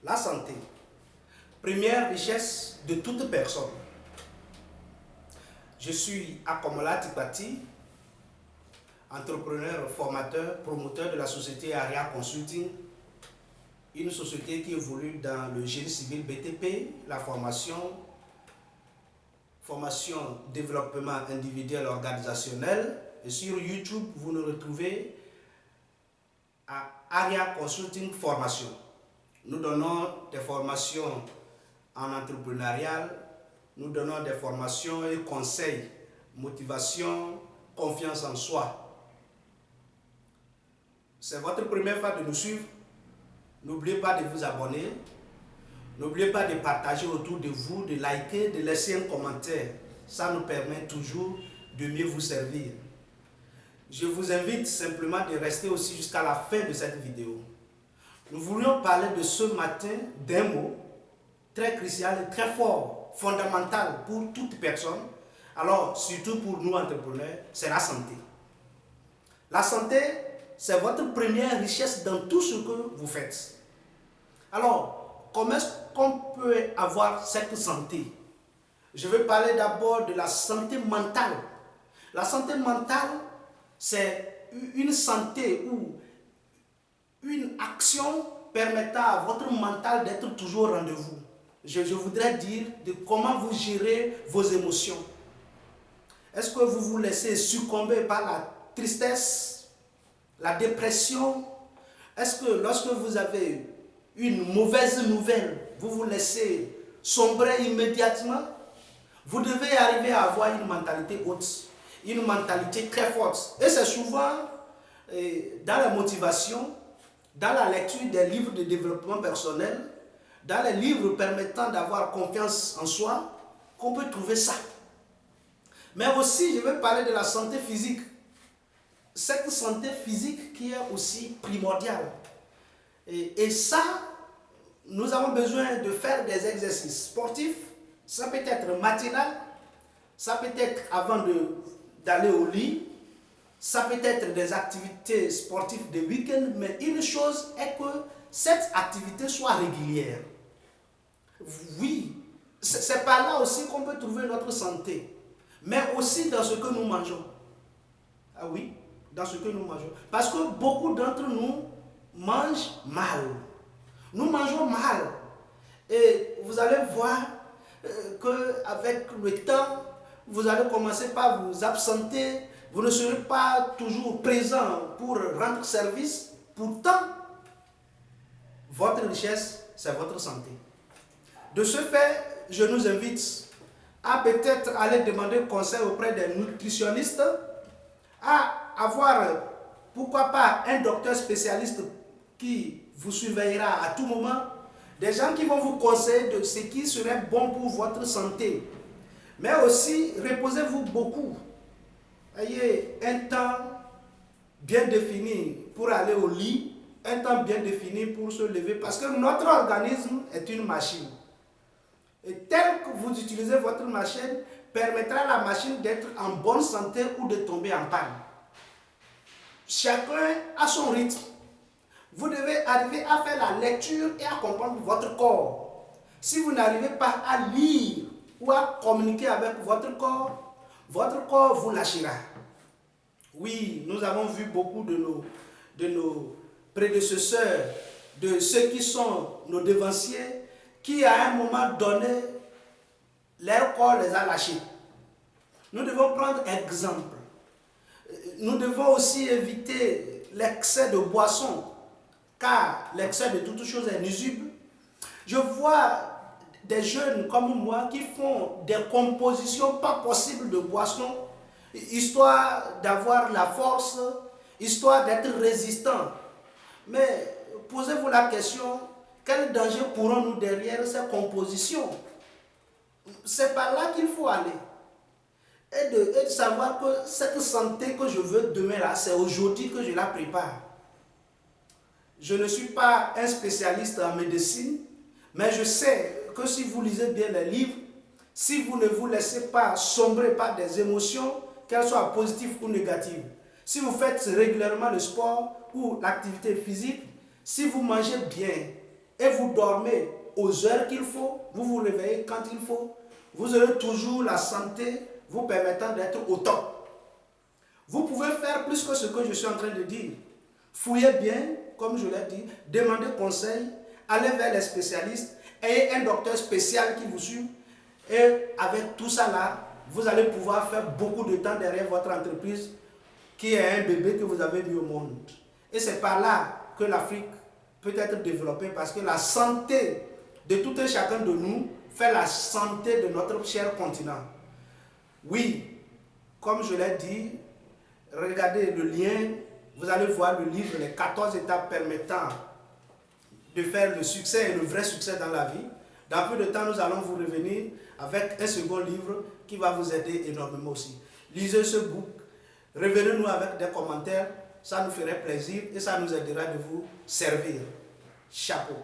La santé, première richesse de toute personne. Je suis Akomola Tipati, entrepreneur, formateur, promoteur de la société Aria Consulting, une société qui évolue dans le génie civil BTP, la formation, développement individuel organisationnel. Et sur YouTube, vous nous retrouvez à Aria Consulting Formation. Nous donnons des formations en entrepreneurial, nous donnons des formations et conseils, motivation, confiance en soi. C'est votre première fois de nous suivre. N'oubliez pas de vous abonner. N'oubliez pas de partager autour de vous, de liker, de laisser un commentaire. Ça nous permet toujours de mieux vous servir. Je vous invite simplement de rester aussi jusqu'à la fin de cette vidéo. Nous voulions parler de ce matin d'un mot très crucial et très fort, fondamental pour toute personne. Alors, surtout pour nous entrepreneurs, c'est la santé. La santé, c'est votre première richesse dans tout ce que vous faites. Alors, comment est-ce qu'on peut avoir cette santé? Je vais parler d'abord de la santé mentale. La santé mentale, c'est une santé ou une action permettant à votre mental d'être toujours au rendez-vous. Je voudrais dire de comment vous gérez vos émotions. Est-ce que vous vous laissez succomber par la tristesse, la dépression? Est-ce que lorsque vous avez une mauvaise nouvelle, vous vous laissez sombrer immédiatement? Vous devez arriver à avoir une mentalité haute, une mentalité très forte. Et c'est souvent dans la motivation, dans la lecture des livres de développement personnel, dans les livres permettant d'avoir confiance en soi, qu'on peut trouver ça. Mais aussi, je vais parler de la santé physique. Cette santé physique qui est aussi primordiale. Et ça, nous avons besoin de faire des exercices sportifs. Ça peut être matinal, ça peut être avant d'aller au lit, ça peut être des activités sportives de week-end, mais une chose est que cette activité soit régulière. Oui, c'est par là aussi qu'on peut trouver notre santé, mais aussi dans ce que nous mangeons. Ah oui, dans ce que nous mangeons. Parce que beaucoup d'entre nous mangent mal. Nous mangeons mal. Et vous allez voir qu'avec le temps, vous allez commencer par vous absenter. Vous ne serez pas toujours présent pour rendre service. Pourtant, votre richesse, c'est votre santé. De ce fait, je nous invite à peut-être aller demander conseil auprès des nutritionnistes, à avoir, pourquoi pas, un docteur spécialiste qui vous surveillera à tout moment, des gens qui vont vous conseiller de ce qui serait bon pour votre santé. Mais aussi, reposez-vous beaucoup. Ayez un temps bien défini pour aller au lit, un temps bien défini pour se lever, parce que notre organisme est une machine. Et tel que vous utilisez votre machine, permettra à la machine d'être en bonne santé ou de tomber en panne. Chacun a son rythme. Vous devez arriver à faire la lecture et à comprendre votre corps. Si vous n'arrivez pas à lire ou à communiquer avec votre corps vous lâchera. Oui, nous avons vu beaucoup de nos prédécesseurs, de ceux qui sont nos devanciers, qui à un moment donné, leur corps les a lâchés. Nous devons prendre exemple. Nous devons aussi éviter l'excès de boissons, car l'excès de toutes choses est nuisible. Je vois des jeunes comme moi qui font des compositions pas possibles de boissons, histoire d'avoir la force, histoire d'être résistant. Mais posez-vous la question, quel danger courons-nous derrière ces compositions? C'est par là qu'il faut aller. Et de savoir que cette santé que je veux demain là, c'est aujourd'hui que je la prépare. Je ne suis pas un spécialiste en médecine, mais je sais que si vous lisez bien les livres, si vous ne vous laissez pas sombrer par des émotions, qu'elles soient positives ou négatives, si vous faites régulièrement le sport ou l'activité physique, si vous mangez bien et vous dormez aux heures qu'il faut, vous vous réveillez quand il faut, vous aurez toujours la santé vous permettant d'être au top. Vous pouvez faire plus que ce que je suis en train de dire. Fouillez bien, comme je l'ai dit, demandez conseil, allez vers les spécialistes, ayez un docteur spécial qui vous suit. Et avec tout ça là, vous allez pouvoir faire beaucoup de temps derrière votre entreprise qui est un bébé que vous avez mis au monde. Et c'est par là que l'Afrique peut être développée parce que la santé de tout un chacun de nous fait la santé de notre cher continent. Oui, comme je l'ai dit, regardez le lien, vous allez voir le livre, les 14 étapes permettant de faire le succès et le vrai succès dans la vie. Dans peu de temps, nous allons vous revenir avec un second livre qui va vous aider énormément aussi. Lisez ce book, revenez-nous avec des commentaires, ça nous ferait plaisir et ça nous aidera de vous servir. Chapeau.